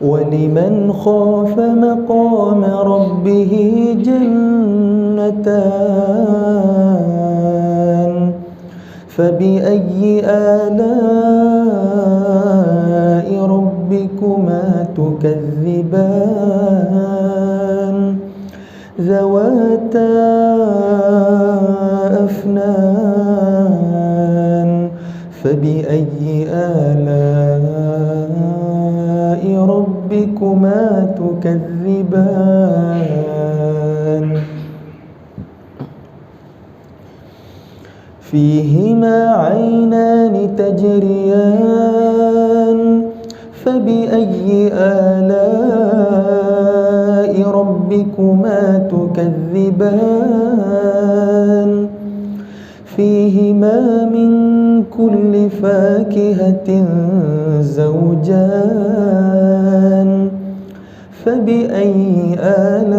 ولمن خاف مقام ربه جنتان فبأي آلاء ربكما تكذبان ذواتا أفنان فبأي آلاء ربكما تكذبان فيهما عينان تجريان فبأي آلاء ربكما تكذبان فيهما من كل فاكهة زوجان فبأي آلاء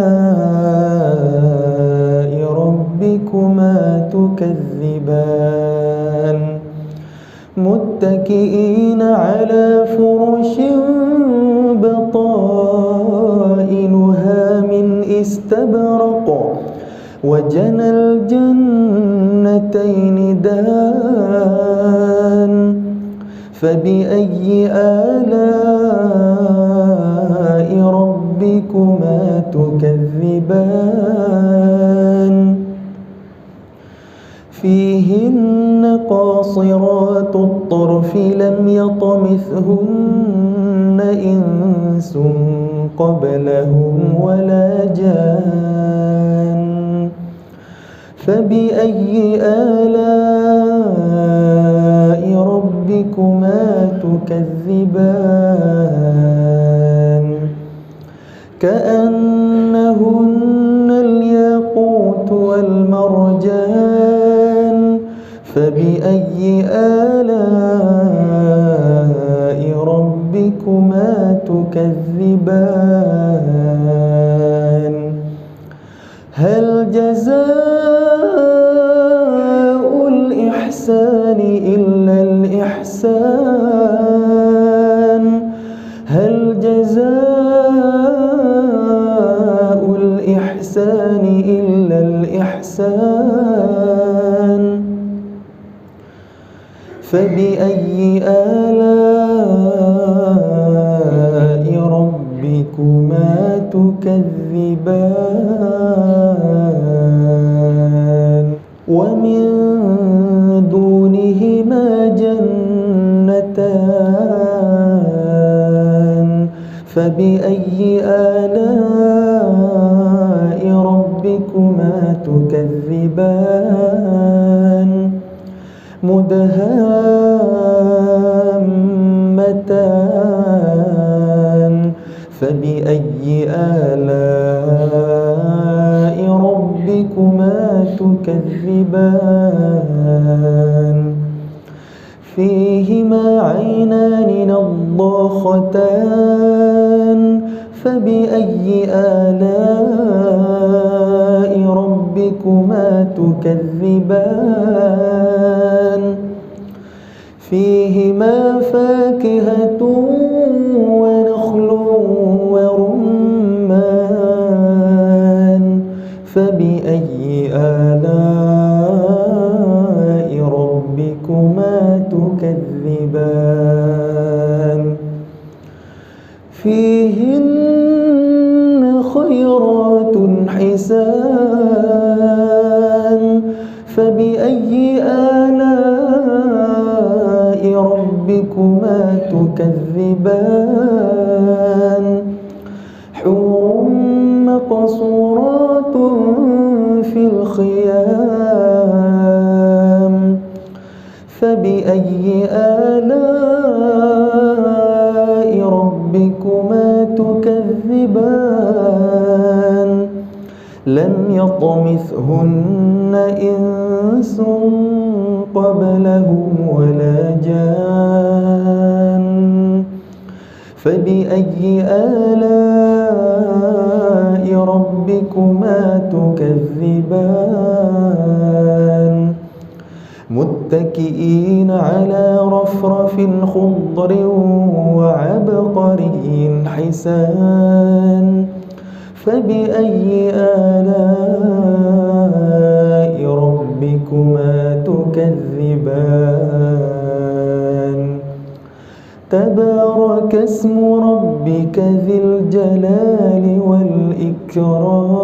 ربكما تكذبان متكئين على فرش بطائنها من استبرق وجنى الجنتين دان فبأي آلاء ربكما تكذبان فيهن قاصرات الطرف لم يطمثهن إنس قبلهم ولا جان فبأي آلاء ربكما تكذبان كأنهن الياقوت والمرجان فبأي آلاء ربكما تكذبان هل جزاء الإحسان إلا الإحسان هل جزاء الإحسان إلا الإحسان فبأي آلاء ربكما تكذبان ومن دونهما جنتان فبأي آلاء ربكما تكذبان مدهامتان فبأي آلاء ربكما تكذبان فيهما عينان نضاختان فبأي آلاء ربكما تكذبان فيهما فاكهة ونخل ورمان فبأي آلاء ربكما تكذبان فيهن خيرات حسان فبأي آلاء ربكما تكذبان حور مقصورات في الخيام فبأي آلاء ربكما تكذبان لم يطمثهن إنس قبلهم ولا جان فبأي آلاء ربكما تكذبان متكئين على رفرف خضر وعبقري حسان فبأي آلاء ربكما تكذبان تبارك اسم ربك ذي الجلال والإكرام